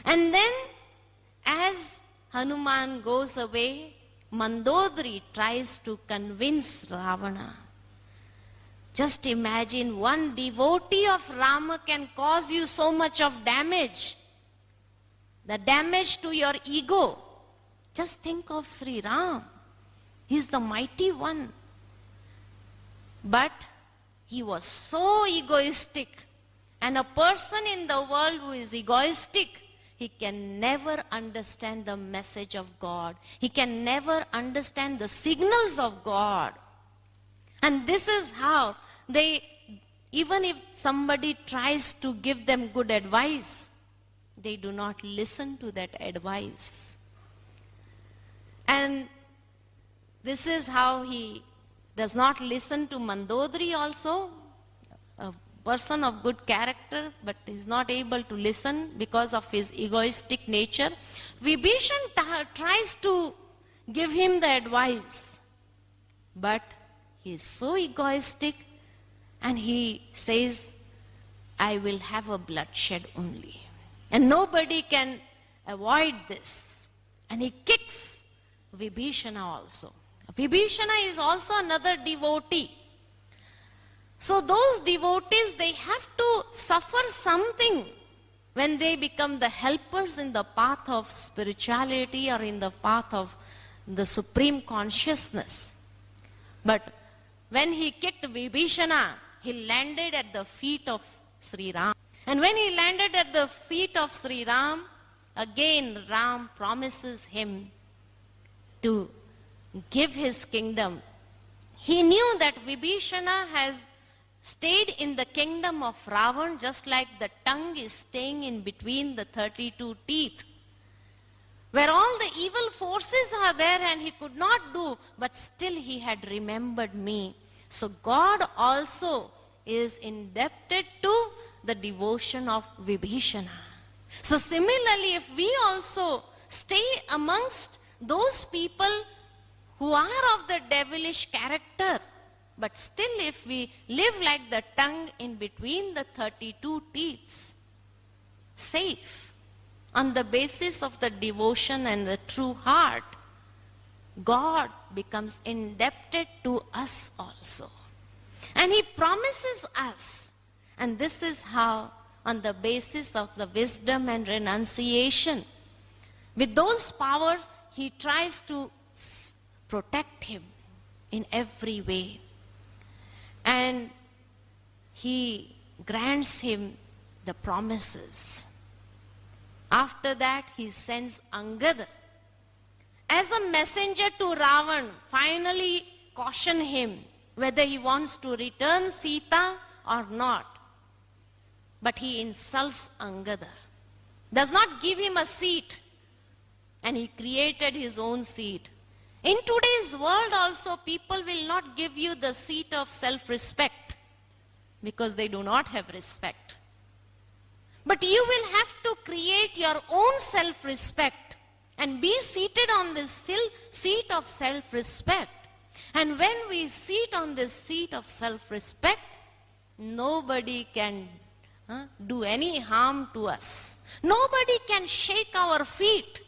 And then as Hanuman goes away, Mandodari tries to convince Ravana. Just imagine, one devotee of Rama can cause you so much of damage. The damage to your ego. Just think of Sri Ram. He's the mighty one. But he was so egoistic. And a person in the world who is egoistic, he can never understand the message of God. He can never understand the signals of God. And this is how even if somebody tries to give them good advice, they do not listen to that advice. And this is how he does not listen to Mandodari also, a person of good character, but is not able to listen because of his egoistic nature. Vibhishan tries to give him the advice, but he is so egoistic, and he says, I will have a bloodshed only. And nobody can avoid this. And he kicks Vibhishana also. Vibhishana is also another devotee. So those devotees, they have to suffer something when they become the helpers in the path of spirituality or in the path of the supreme consciousness. But when he kicked Vibhishana, he landed at the feet of Sri Ram. And when he landed at the feet of Sri Ram, again Ram promises him to give his kingdom. He knew that Vibhishana has stayed in the kingdom of Ravan just like the tongue is staying in between the 32 teeth, where all the evil forces are there and he could not do, but still he had remembered me. So God also is indebted to the devotion of Vibhishana. So similarly, if we also stay amongst those people who are of the devilish character, but still if we live like the tongue in between the 32 teeth, safe, on the basis of the devotion and the true heart, God becomes indebted to us also. And he promises us, and this is how, on the basis of the wisdom and renunciation, with those powers, he tries to protect him in every way. And he grants him the promises. After that, he sends Angad as a messenger to Ravan, finally caution him whether he wants to return Sita or not. But he insults Angada, does not give him a seat, and he created his own seat. In today's world also, people will not give you the seat of self-respect because they do not have respect. But you will have to create your own self-respect and be seated on this seat of self-respect. And when we sit on this seat of self-respect, nobody can do any harm to us. Nobody can shake our feet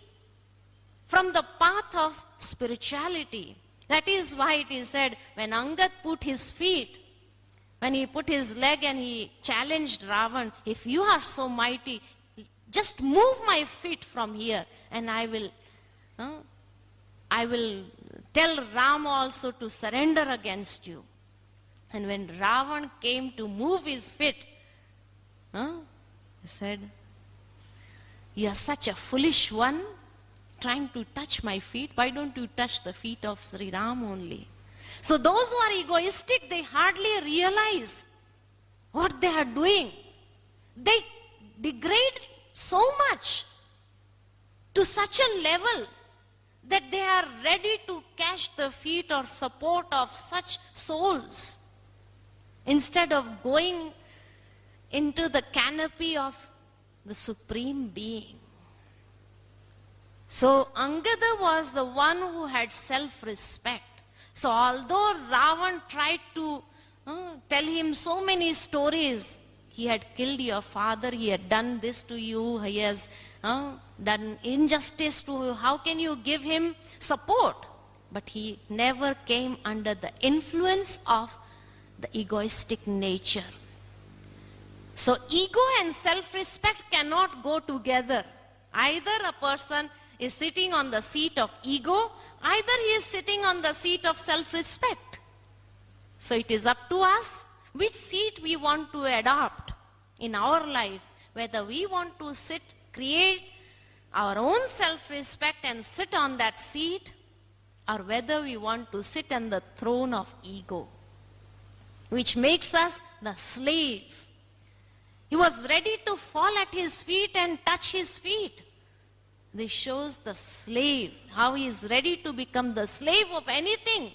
from the path of spirituality. That is why it is said, when Angad put his feet, when he put his leg and he challenged Ravan, if you are so mighty, just move my feet from here and I will tell Ram also to surrender against you. And when Ravan came to move his feet, he said, you are such a foolish one, trying to touch my feet. Why don't you touch the feet of Sri Ram only? So those who are egoistic, they hardly realize what they are doing. They degrade so much to such a level that they are ready to catch the feet or support of such souls instead of going into the canopy of the Supreme Being. So Angada was the one who had self-respect. So although Ravan tried to tell him so many stories, he had killed your father, he had done this to you, he has done injustice to, how can you give him support? But he never came under the influence of the egoistic nature. So ego and self-respect cannot go together. Either a person is sitting on the seat of ego, either he is sitting on the seat of self-respect. So it is up to us which seat we want to adopt in our life, whether we want to sit, create our own self-respect and sit on that seat, or whether we want to sit on the throne of ego, which makes us the slave. He was ready to fall at his feet and touch his feet. This shows the slave, how he is ready to become the slave of anything.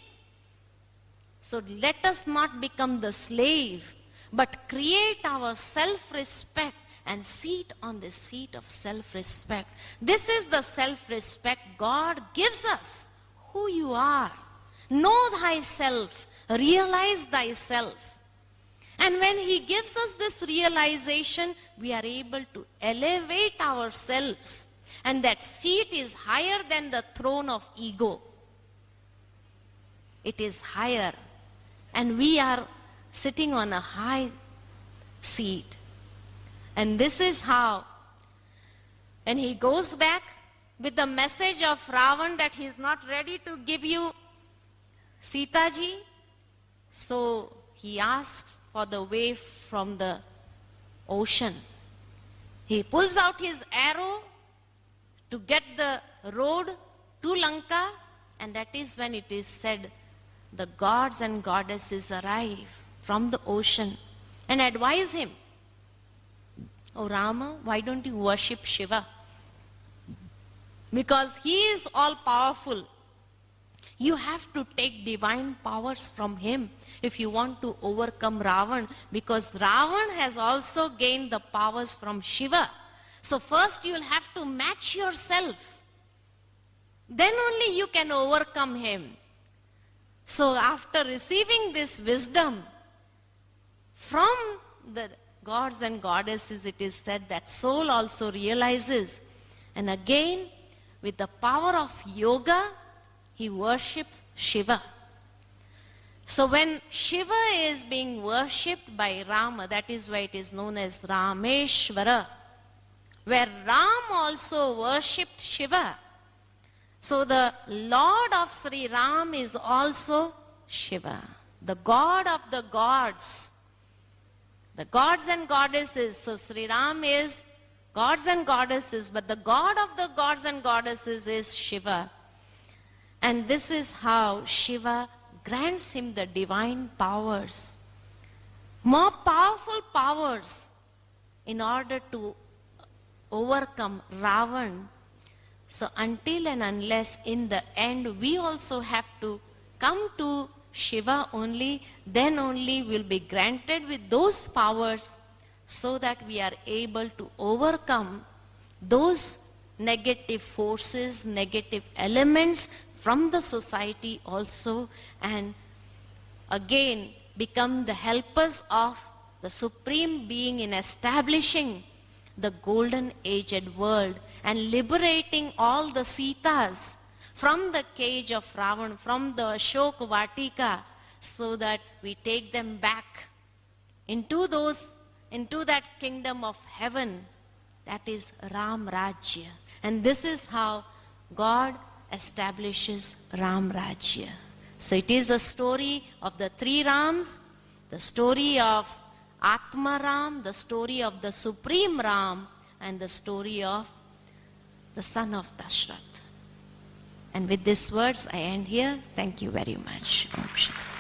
So let us not become the slave, but create our self-respect and seat on the seat of self-respect. This is the self-respect God gives us. Who you are. Know thyself. Realize thyself. And when He gives us this realization, we are able to elevate ourselves. And that seat is higher than the throne of ego. It is higher. And we are sitting on a high seat. And this is how, when he goes back with the message of Ravan that he is not ready to give you Sita ji, so he asks for the way from the ocean. He pulls out his arrow to get the road to Lanka, and that is when it is said, the gods and goddesses arrive from the ocean and advise him, "Oh Rama, why don't you worship Shiva? Because he is all powerful. You have to take divine powers from him if you want to overcome Ravan, because Ravan has also gained the powers from Shiva. So first you will have to match yourself. Then only you can overcome him." So after receiving this wisdom from the gods and goddesses, it is said that soul also realizes. And again, with the power of yoga, he worships Shiva. So when Shiva is being worshipped by Rama, that is why it is known as Rameshwara, where Ram also worshipped Shiva. So the Lord of Sri Ram is also Shiva, the God of the gods, the gods and goddesses. So Sri Ram is gods and goddesses, but the God of the gods and goddesses is Shiva. And this is how Shiva grants him the divine powers, more powerful powers, in order to overcome Ravan. So until and unless in the end we also have to come to Shiva only, then only will be granted with those powers, so that we are able to overcome those negative forces, negative elements from the society also, and again become the helpers of the Supreme Being in establishing the golden aged world and liberating all the Sitas from the cage of Ravan, from the Ashok Vatika, so that we take them back into that kingdom of heaven, that is Ram Rajya. And this is how God establishes Ram Rajya. So it is a story of the three Rams, the story of Atma Ram, the story of the Supreme Ram, and the story of the son of Dashrath. And with these words I end here. Thank you very much. Om Shanti.